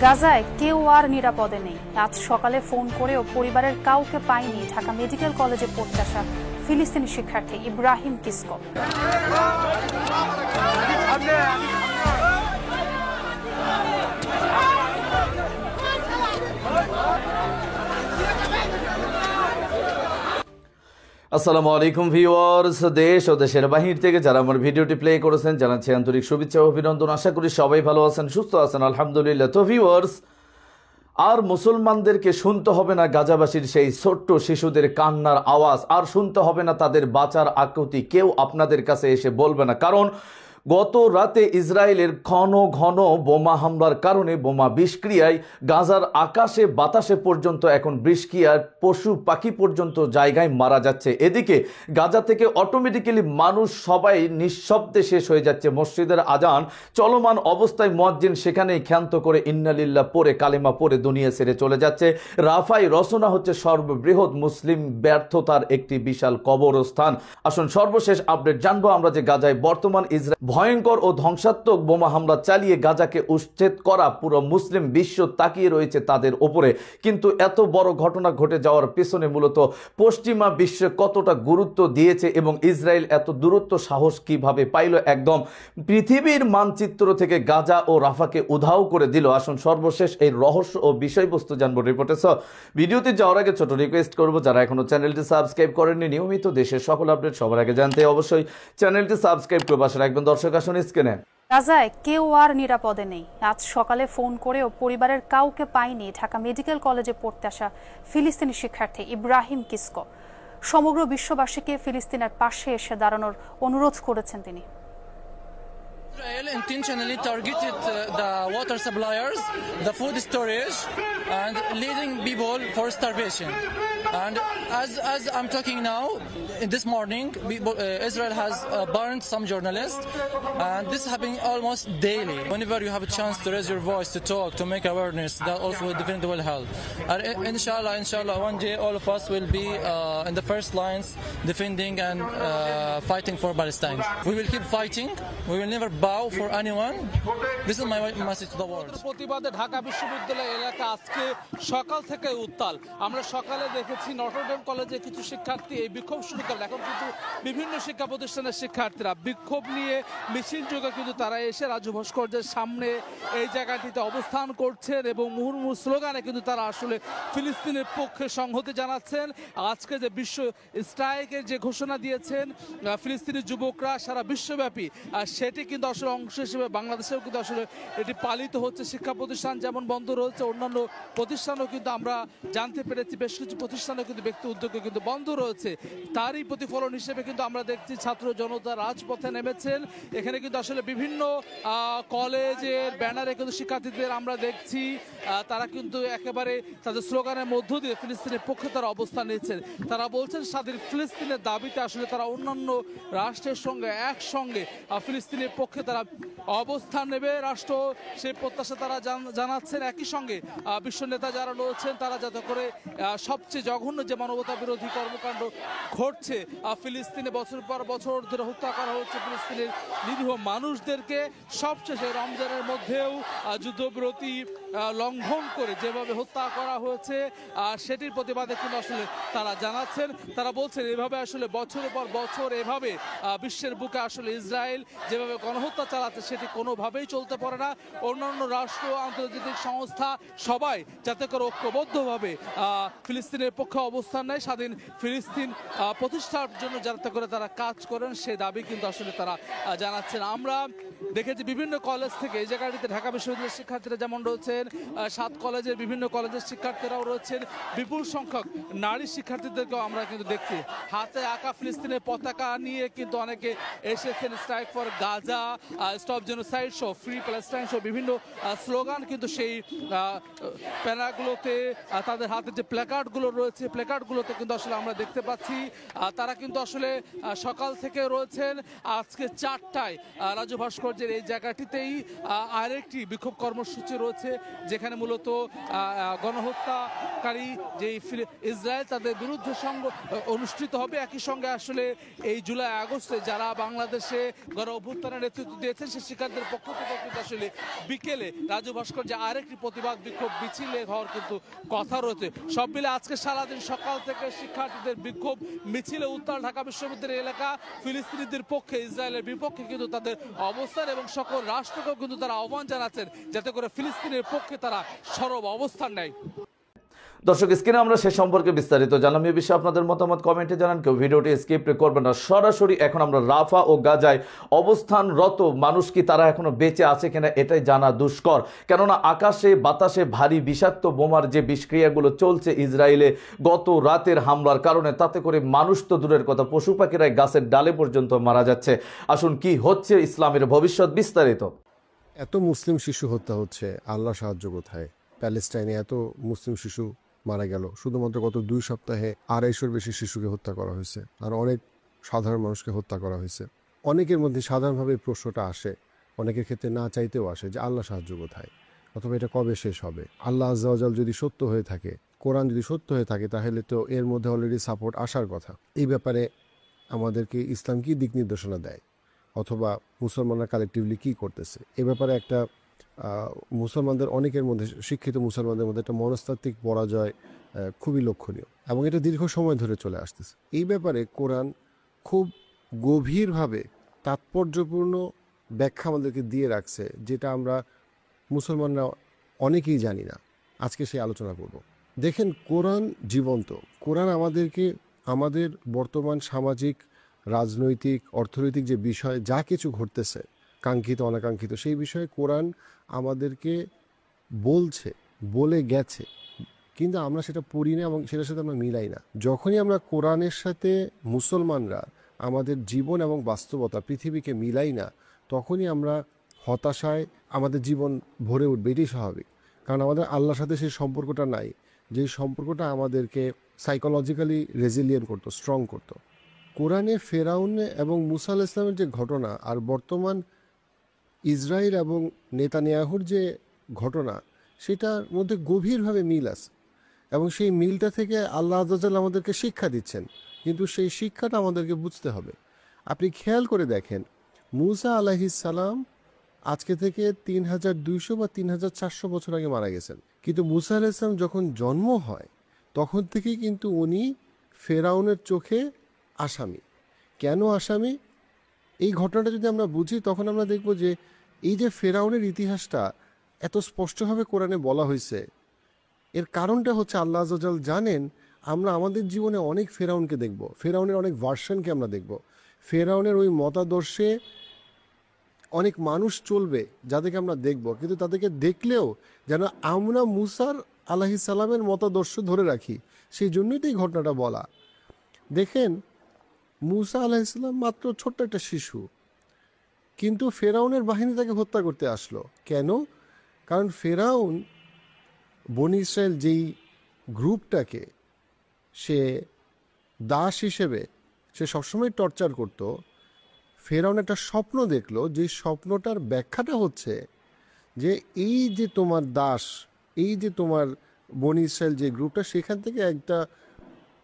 গাজায় কেউ আর নিরাপদে নেই। আজ সকালে ফোন করেও পরিবারের কাউকে পায়নি ঢাকা মেডিকেল কলেজে পড়তে আসা ফিলিস্তিনি শিক্ষার্থী ইব্রাহিম কিসকো। আসসালামু আলাইকুম ভিউয়ার্স, দেশ ও দেশের বাহির থেকে যারা আমার ভিডিওটি প্লে করেছেন জানাচ্ছি আন্তরিক শুভেচ্ছা ও অভিনন্দন। আশা করি সবাই ভালো আছেন, সুস্থ আছেন, আলহামদুলিল্লাহ। তো ভিউয়ার্স, আর মুসলমানদেরকে শুনতে হবে না গাজাবাসীর সেই ছোট্ট শিশুদের কান্নার আওয়াজ, আর শুনতে হবে না তাদের বাঁচার আকুতি। কেউ আপনাদের কাছে এসে বলবে না, কারণ গত রাতে ইসরায়েলের ঘন ঘন বোমা হামলার কারণে, বোমা বিষক্রিয়ায় গাজার আকাশে বাতাসে পর্যন্ত এখন বিষক্রিয়ার পশু পাখি পর্যন্ত জায়গায় মারা যাচ্ছে। এদিকে গাজা থেকে অটোমেটিক্যালি মানুষ সবাই নিঃশব্দে শেষ হয়ে যাচ্ছে। মসজিদের আজান চলমান অবস্থায় মুয়াজ্জিন সেখানেই ক্ষান্ত করে ইন্নালিল্লাহ পড়ে কালেমা পড়ে দুনিয়া ছেড়ে চলে যাচ্ছে। রাফায় রচনা হচ্ছে সর্ববৃহৎ মুসলিম ব্যর্থতার একটি বিশাল কবরস্থান। আসুন সর্বশেষ আপডেট জানবো আমরা যে গাজায় বর্তমান ইসরায়েল ভয়ঙ্কর ও ধ্বংসাত্মক বোমা হামলা চালিয়ে গাজাকে উচ্ছেদ করা পুরো মুসলিম বিশ্ব তাকিয়ে রয়েছে তাদের ওপরে। কিন্তু এত বড় ঘটনা ঘটে যাওয়ার পেছনে মূলত পশ্চিমা বিশ্ব কতটা গুরুত্ব দিয়েছে এবং ইসরায়েল এত দূরত্ব সাহস কিভাবে পাইল, একদম পৃথিবীর মানচিত্র থেকে গাজা ও রাফাকে উধাও করে দিল। আসুন সর্বশেষ এই রহস্য ও বিষয়বস্তু জানবো রিপোর্টে। ভিডিওতে যাওয়ার আগে ছোট রিকোয়েস্ট করবো, যারা এখনো চ্যানেলটি সাবস্ক্রাইব করেননি, নিয়মিত দেশের সকল আপডেট সবার আগে জানতে অবশ্যই চ্যানেলটি সাবস্ক্রাইব করে পাশে রাখবেন। দর্শক আসুন স্ক্রিনে। গাজায় কেউ আর নিরাপদে নেই। আজ সকালে ফোন করেও পরিবারের কাউকে পায়নি ঢাকা মেডিকেল কলেজে পড়তে আসা ফিলিস্তিনি শিক্ষার্থী ইব্রাহিম কিসকো। সমগ্র বিশ্ববাসীকে ফিলিস্তিনের পাশে এসে দাঁড়ানোর অনুরোধ করেছেন তিনি। Israel intentionally targeted the water suppliers, the food storage, and leading people for starvation. And as I'm talking now, this morning, Israel has burned some journalists, and this is happening almost daily. Whenever you have a chance to raise your voice, to talk, to make awareness, that also definitely will help. And inshallah, one day all of us will be in the first lines defending and fighting for Palestine. We will keep fighting. We will never bow for anyone. This is my message to the world. প্রতিবাদে ঢাকা বিশ্ববিদ্যালয় এলাকা আজকে সকাল থেকে উত্তাল। আমরা সকালে দেখেছি নটরডেম কলেজে কিছু শিক্ষার্থী এই বিক্ষোভ শুরু করেন। এখন কিন্তু বিভিন্ন শিক্ষা প্রতিষ্ঠানের শিক্ষার্থীরা বিক্ষোভ নিয়ে মিছিল যোগে কিন্তু তারা এসে রাজু ভাস্কর্যের সামনে এই জায়গাটিতে অবস্থান করছেন এবং মুহুর্মুহু স্লোগানে কিন্তু তারা আসলে ফিলিস্তিনের পক্ষে সংহতি জানাচ্ছেন। আজকে যে বিশ্ব স্ট্রাইকের যে ঘোষণা দিয়েছেন ফিলিস্তিনি যুবকরা সারা বিশ্বব্যাপী, সেটি কিন্তু আসলে অংশ হিসেবে বাংলাদেশেও কিন্তু আসলে এটি পালিত হচ্ছে। শিক্ষা প্রতিষ্ঠান যেমন বন্ধ রয়েছে, অন্যান্য প্রতিষ্ঠানও কিন্তু আমরা জানতে পেরেছি বেশ কিছু প্রতিষ্ঠানও কিন্তু ব্যক্তি উদ্যোগে কিন্তু বন্ধ রয়েছে। তারই প্রতিফলন হিসেবে কিন্তু আমরা দেখছি ছাত্র জনতা রাজপথে নেমেছেন। এখানে কিন্তু আসলে বিভিন্ন কলেজের ব্যানারে কিন্তু শিক্ষার্থীদের আমরা দেখছি তারা কিন্তু একেবারে তাদের স্লোগানের মধ্য দিয়ে ফিলিস্তিনের পক্ষে তারা অবস্থান নিচ্ছেন। তারা বলছেন স্বাধীন ফিলিস্তিনের দাবিতে আসলে তারা অন্যান্য রাষ্ট্রের সঙ্গে একসঙ্গে ফিলিস্তিনের পক্ষে তারা অবস্থান নেবে। রাষ্ট্র সেই প্রত্যাশা তারা জানাচ্ছেন। একই সঙ্গে বিশ্ব নেতা যারা রয়েছেন তারা যাতে করে সবচেয়ে জঘন্য যে মানবতা বিরোধী কর্মকাণ্ড ঘটছে ফিলিস্তিনে, বছর পর বছর ধরে হত্যা করা হচ্ছে ফিলিস্তিনের নিরীহ মানুষদেরকে, সবশেষে রমজানের মধ্যেও যুদ্ধবিরতি লঙ্ঘন করে যেভাবে হত্যা করা হয়েছে সেটির প্রতিবাদে কিন্তু আসলে তারা জানাচ্ছেন। তারা বলছেন এভাবে আসলে বছরের পর বছর এভাবে বিশ্বের বুকে আসলে ইসরায়েল যেভাবে গণহত্যা চালাচ্ছে সেটি কোনোভাবেই চলতে পারে না। অন্যান্য রাষ্ট্র, আন্তর্জাতিক সংস্থা সবাই যাতে করে ঐক্যবদ্ধভাবে ফিলিস্তিনের পক্ষে অবস্থান নেয়, স্বাধীন ফিলিস্তিন প্রতিষ্ঠার জন্য যাতে করে তারা কাজ করেন সে দাবি কিন্তু আসলে তারা জানাচ্ছেন। আমরা দেখেছি বিভিন্ন কলেজ থেকে এই জায়গাটিতে ঢাকা বিশ্ববিদ্যালয়ের শিক্ষার্থীরা যেমন রয়েছেন, 7 কলেজের বিভিন্ন কলেজের শিক্ষার্থীরাও রয়েছেন, বিপুল সংখ্যক নারী শিক্ষার্থীদেরকেও আমরা কিন্তু দেখছি হাতে আঁকা ফিলিস্তিনের পতাকা নিয়ে কিন্তু অনেকে এসেছেন। Strike for Gaza, stop genocide সহ, ফ্রি প্যালেস্টাইন সহ বিভিন্ন স্লোগান কিন্তু সেই প্যানাগুলোতে, তাদের হাতে যে প্ল্যাকার্ডগুলো রয়েছে প্ল্যাকার্ডগুলোতে কিন্তু আসলে আমরা দেখতে পাচ্ছি। তারা কিন্তু আসলে সকাল থেকে রয়েছেন। আজকে 4টায় রাজু ভাস্কর্যের এই জায়গাটিতেই আরেকটি বিক্ষোভ কর্মসূচি রয়েছে যেখানে মূলত গণহত্যাকারী যে ইসরায়েল তাদের বিরুদ্ধে অনুষ্ঠিত হবে। একই সঙ্গে আসলে এই জুলাই আগস্টে যারা বাংলাদেশে গণ অভ্যুত্থানের নেতৃত্ব নেতৃত্ব দিয়েছেন সেই শিক্ষার্থীদের পক্ষ থেকে কিন্তু আসলে বিকেলে রাজু ভাস্কর্যে আরেকটি প্রতিবাদ বিক্ষোভ মিছিলে হওয়ার কিন্তু কথা রয়েছে। সব মিলে আজকে সারাদিন সকাল থেকে শিক্ষার্থীদের বিক্ষোভ মিছিলে উত্তাল ঢাকা বিশ্ববিদ্যালয় এলাকা। ফিলিস্তিনিদের পক্ষে, ইসরায়েলের বিপক্ষে কিন্তু তাদের অবস্থান এবং সকল রাষ্ট্রকেও কিন্তু তারা আহ্বান জানাচ্ছেন যাতে করে ফিলিস্তিনের পক্ষে তারা সরব অবস্থান নেয়। দর্শক, স্ক্রিনে আমরা সে সম্পর্কে বিস্তারিত জানলাম। এই বিষয়ে আপনাদের মতামত কমেন্টে জানান, কেউ ভিডিওটি স্কিপ করবেন না। সরাসরি এখন আমরা রাফা ও গাজায় অবস্থানরত মানুষ কি তারা এখনো বেঁচে আছে কিনা এটাই জানা দুষ্কর, কেননা আকাশে বাতাসে ভারী বিষাক্ত বোমার যে বিষক্রিয়াগুলো চলছে ইসরায়েলে গত রাতের হামলার কারণে, তাতে করে মানুষ তো দূরের কথা, পশু পাখিরাই গাছের ডালে পর্যন্ত মারা যাচ্ছে। আসুন কি হচ্ছে ইসলামের ভবিষ্যৎ বিস্তারিত। এত মুসলিম শিশু হত্যা হচ্ছে, আল্লাহ সাহায্য কোথায়? প্যালেস্টাইনে এত মুসলিম শিশু মারা গেল, শুধুমাত্র গত 2 সপ্তাহে 250-র বেশি শিশুকে হত্যা করা হয়েছে, আর অনেক সাধারণ মানুষকে হত্যা করা হয়েছে। অনেকের মধ্যে সাধারণভাবে প্রশ্নটা আসে, অনেকের ক্ষেত্রে না চাইতেও আসে, যে আল্লাহ সাহায্য কোথায়, অথবা এটা কবে শেষ হবে? আল্লাহ আজ্জা ওয়া জাল যদি সত্য হয়ে থাকে, কোরআন যদি সত্য হয়ে থাকে, তাহলে তো এর মধ্যে অলরেডি সাপোর্ট আসার কথা। এই ব্যাপারে আমাদেরকে ইসলাম কি দিক নির্দেশনা দেয়, অথবা মুসলমানরা কালেকটিভলি কী করতেছে? এ ব্যাপারে একটা মুসলমানদের অনেকের মধ্যে, শিক্ষিত মুসলমানদের মধ্যে একটা মনস্তাত্ত্বিক পরাজয় খুবই লক্ষণীয়, এবং এটা দীর্ঘ সময় ধরে চলে আসতেছে। এই ব্যাপারে কোরআন খুব গভীরভাবে তাৎপর্যপূর্ণ ব্যাখ্যা আমাদেরকে দিয়ে রাখছে, যেটা আমরা মুসলমানরা অনেকেই জানি না। আজকে সেই আলোচনা করব। দেখেন, কোরআন জীবন্ত। কোরআন আমাদেরকে আমাদের বর্তমান সামাজিক, রাজনৈতিক, অর্থনৈতিক যে বিষয় যা কিছু ঘটতেছে, কাঙ্ক্ষিত অনাকাঙ্ক্ষিত, সেই বিষয়ে কোরআন আমাদেরকে বলছে, বলে গেছে, কিন্তু আমরা সেটা পড়ি না এবং সেটার সাথে আমরা মিলাই না। যখনই আমরা কোরআনের সাথে মুসলমানরা আমাদের জীবন এবং বাস্তবতা, পৃথিবীকে মিলাই না, তখনই আমরা হতাশায় আমাদের জীবন ভরে উঠবে। এটাই স্বাভাবিক, কারণ আমাদের আল্লাহর সাথে সেই সম্পর্কটা নাই, যে সম্পর্কটা আমাদেরকে সাইকোলজিক্যালি রেজিলিয়েন্ট করতো, স্ট্রং করতো। কোরআনে ফেরাউন এবং মুসা আলাইহিস সালামের যে ঘটনা, আর বর্তমান ইসরায়েল এবং নেতানিয়াহুর যে ঘটনা, সেটার মধ্যে গভীরভাবে মিল আছে, এবং সেই মিলটা থেকে আল্লাহ আজ্জা ওয়া জাল আমাদেরকে শিক্ষা দিচ্ছেন, কিন্তু সেই শিক্ষাটা আমাদেরকে বুঝতে হবে। আপনি খেয়াল করে দেখেন, মুসা আলাইহিস সালাম আজকে থেকে 3200 বা 3400 বছর আগে মারা গেছেন, কিন্তু মুসা আলাইহিস সালাম যখন জন্ম হয় তখন থেকেই কিন্তু উনি ফেরাউনের চোখে আসামি। কেন আসামি? এই ঘটনাটা যদি আমরা বুঝি, তখন আমরা দেখব যে এই যে ফেরাউনের ইতিহাসটা এত স্পষ্টভাবে কোরআনে বলা হয়েছে, এর কারণটা হচ্ছে আল্লাহ আজ্জা ওয়া জাল জানেন আমরা আমাদের জীবনে অনেক ফেরাউনকে দেখব, ফেরাউনের অনেক ভার্সনকে আমরা দেখব, ফেরাউনের ওই মতাদর্শে অনেক মানুষ চলবে যাদেরকে আমরা দেখব, কিন্তু তাদেরকে দেখলেও যেন আমরা মুসার আলাইহিস সালামের মতাদর্শ ধরে রাখি। সেই জন্যই তো এই ঘটনাটা বলা। দেখেন, মুসা আলাইহিস সালাম মাত্র ছোট্ট একটা শিশু, কিন্তু ফেরাউনের বাহিনী তাকে হত্যা করতে আসলো। কেন? কারণ ফেরাউন বনি ইসরায়েল যেই গ্রুপটাকে সে দাস হিসেবে সে সবসময় টর্চার করত, ফেরাউন একটা স্বপ্ন দেখলো, যে স্বপ্নটার ব্যাখ্যাটা হচ্ছে যে এই যে তোমার দাস, এই যে তোমার বনি ইসরায়েল যে গ্রুপটা, সেখান থেকে একটা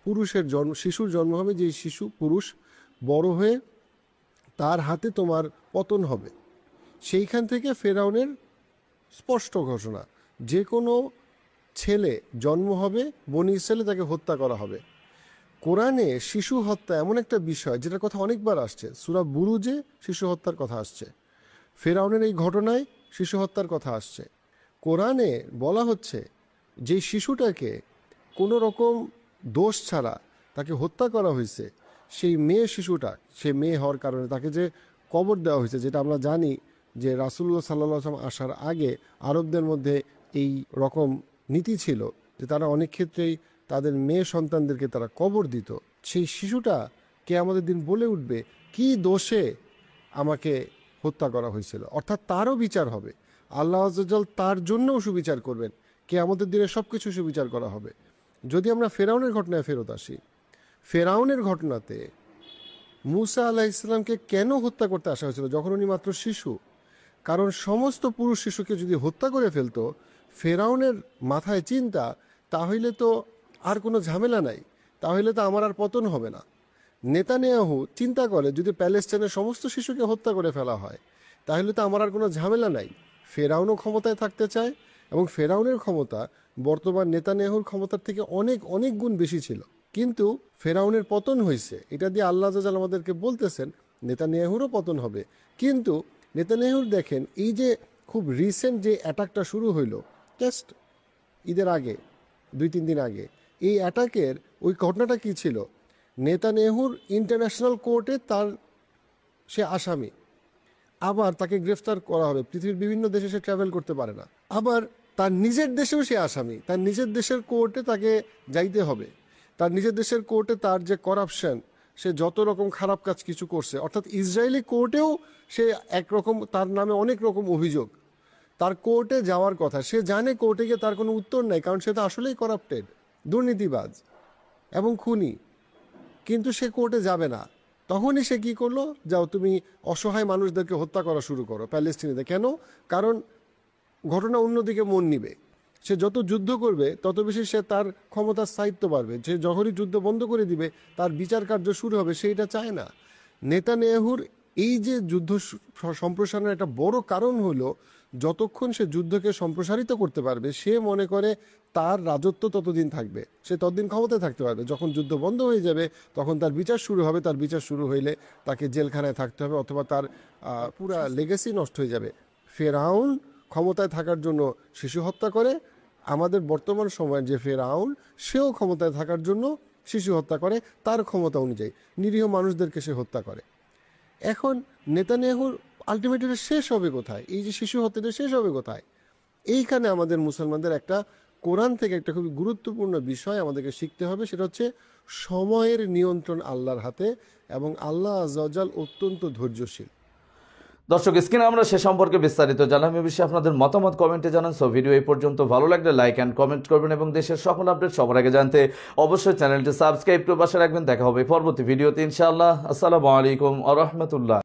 পুরুষের জন্ম, শিশুর জন্ম হবে, যে শিশু পুরুষ বড় হয়ে তার হাতে তোমার পতন হবে। সেইখান থেকে ফেরাউনের স্পষ্ট ঘোষণা, যে কোনো ছেলে জন্ম হবে বনি ইসরায়েলে তাকে হত্যা করা হবে। কোরআনে শিশু হত্যা এমন একটা বিষয় যেটার কথা অনেকবার আসছে। সূরা বুরুজে শিশু হত্যার কথা আসছে, ফেরাউনের এই ঘটনায় শিশু হত্যার কথা আসছে। কোরআনে বলা হচ্ছে যে শিশুটাকে কোনো রকম দোষ ছাড়া তাকে হত্যা করা হয়েছে, সেই মেয়ে শিশুটা, সে মেয়ে হওয়ার কারণে তাকে যে কবর দেওয়া হয়েছে, যেটা আমরা জানি যে রাসূলুল্লাহ সাল্লাল্লাহু আলাইহি ওয়াসাল্লাম আসার আগে আরবদের মধ্যে এই রকম নীতি ছিল যে তারা অনেক ক্ষেত্রেই তাদের মেয়ে সন্তানদেরকে তারা কবর দিত। সেই শিশুটা কিয়ামতের দিন বলে উঠবে, কি দোষে আমাকে হত্যা করা হয়েছিল, অর্থাৎ তারও বিচার হবে। আল্লাহ আজ্জা ওয়া জাল তার জন্যও সুবিচার করবেন, কিয়ামতের দিনে সব কিছু সুবিচার করা হবে। যদি আমরা ফেরাউনের ঘটনায় ফেরত আসি, ফেরাউনের ঘটনাতে মুসা আলাইহিস সালামকে কেন হত্যা করতে আসা হয়েছিল যখন উনি মাত্র শিশু? কারণ সমস্ত পুরুষ শিশুকে যদি হত্যা করে ফেলতো, ফেরাউনের মাথায় চিন্তা, তাহলে তো আর কোনো ঝামেলা নাই, তাহলে তো আমার আর পতন হবে না। নেতানিয়াহু চিন্তা করে, যদি প্যালেস্টাইনের সমস্ত শিশুকে হত্যা করে ফেলা হয়, তাহলে তো আমার আর কোনো ঝামেলা নাই। ফেরাউনও ক্ষমতায় থাকতে চায় এবং ফেরাউনের ক্ষমতা বর্তমান নেতানিয়াহুর ক্ষমতার থেকে অনেক অনেক গুণ বেশি ছিল, কিন্তু ফেরাউনের পতন হয়েছে, এটা দিয়ে আল্লাহ আযাল আমাদেরকে বলতেছেন নেতানিয়াহুরও পতন হবে। কিন্তু নেতানিয়াহুর দেখেন এই যে খুব রিসেন্ট যে অ্যাটাকটা শুরু হইল জাস্ট ঈদের আগে 2-3 দিন আগে, এই অ্যাটাকের ওই ঘটনাটা কি ছিল? নেতানিয়াহুর ইন্টারন্যাশনাল কোর্টে সে আসামি, আবার তাকে গ্রেফতার করা হবে, পৃথিবীর বিভিন্ন দেশে সে ট্রাভেল করতে পারে না, আবার তার নিজের দেশেও সে আসামি, তার নিজের দেশের কোর্টে তাকে যাইতে হবে, তার নিজের দেশের কোর্টে তার যে করাপশন, সে যত রকম খারাপ কাজ কিছু করছে, অর্থাৎ ইসরায়েলি কোর্টেও সে একরকম, তার নামে অনেক রকম অভিযোগ, তার কোর্টে যাওয়ার কথা, সে জানে কোর্টে গিয়ে তার কোনো উত্তর নাই, কারণ সে তো আসলেই করাপ্টেড, দুর্নীতিবাজ এবং খুনি, কিন্তু সে কোর্টে যাবে না। তখনই সে কি করলো, যাও তুমি অসহায় মানুষদেরকে হত্যা করা শুরু করো প্যালেস্টিনিতে। কেন? কারণ ঘটনা অন্যদিকে মন নিবে, সে যত যুদ্ধ করবে তত বেশি সে তার ক্ষমতার স্থায়িত্ব বাড়বে, যে যখনই যুদ্ধ বন্ধ করে দিবে তার বিচার কার্য শুরু হবে, সে এটা চায় না। নেতানিয়াহুর এই যে যুদ্ধ সম্প্রসারণের একটা বড় কারণ হলো, যতক্ষণ সে যুদ্ধকে সম্প্রসারিত করতে পারবে, সে মনে করে তার রাজত্ব ততদিন থাকবে, সে ততদিন ক্ষমতায় থাকতে পারবে। যখন যুদ্ধ বন্ধ হয়ে যাবে তখন তার বিচার শুরু হবে, তার বিচার শুরু হইলে তাকে জেলখানায় থাকতে হবে, অথবা তার পুরা লেগেসি নষ্ট হয়ে যাবে। ফেরাউন ক্ষমতায় থাকার জন্য শিশু হত্যা করে, আমাদের বর্তমান সময়ের যে ফেরাউন, সেও ক্ষমতায় থাকার জন্য শিশু হত্যা করে, তার ক্ষমতা অনুযায়ী নিরীহ মানুষদেরকে সে হত্যা করে। এখন নেতানিয়াহুর আলটিমেটলি শেষ হবে কোথায়? এই যে শিশু হত্যাটা শেষ হবে কোথায়? এইখানে আমাদের মুসলমানদের একটা কোরআন থেকে একটা খুবই গুরুত্বপূর্ণ বিষয় আমাদেরকে শিখতে হবে, সেটা হচ্ছে সময়ের নিয়ন্ত্রণ আল্লাহর হাতে, এবং আল্লাহ আযজা ওয়া জাল অত্যন্ত ধৈর্যশীল। দর্শক, স্ক্রিনে আমরা সে সম্পর্কে বিস্তারিত জানলাম, এ বিষয়ে আপনাদের মতামত কমেন্টে জানান। সো ভিডিও এই পর্যন্ত, ভালো লাগলে লাইক অ্যান্ড কমেন্ট করবেন এবং দেশের সকল আপডেট সবার আগে জানতে অবশ্যই চ্যানেলটি সাবস্ক্রাইব করে পাশে রাখবেন। দেখা হবে পরবর্তী ভিডিওতে ইনশাআল্লাহ। আসসালামু আলাইকুম ওয়া রাহমাতুল্লাহ।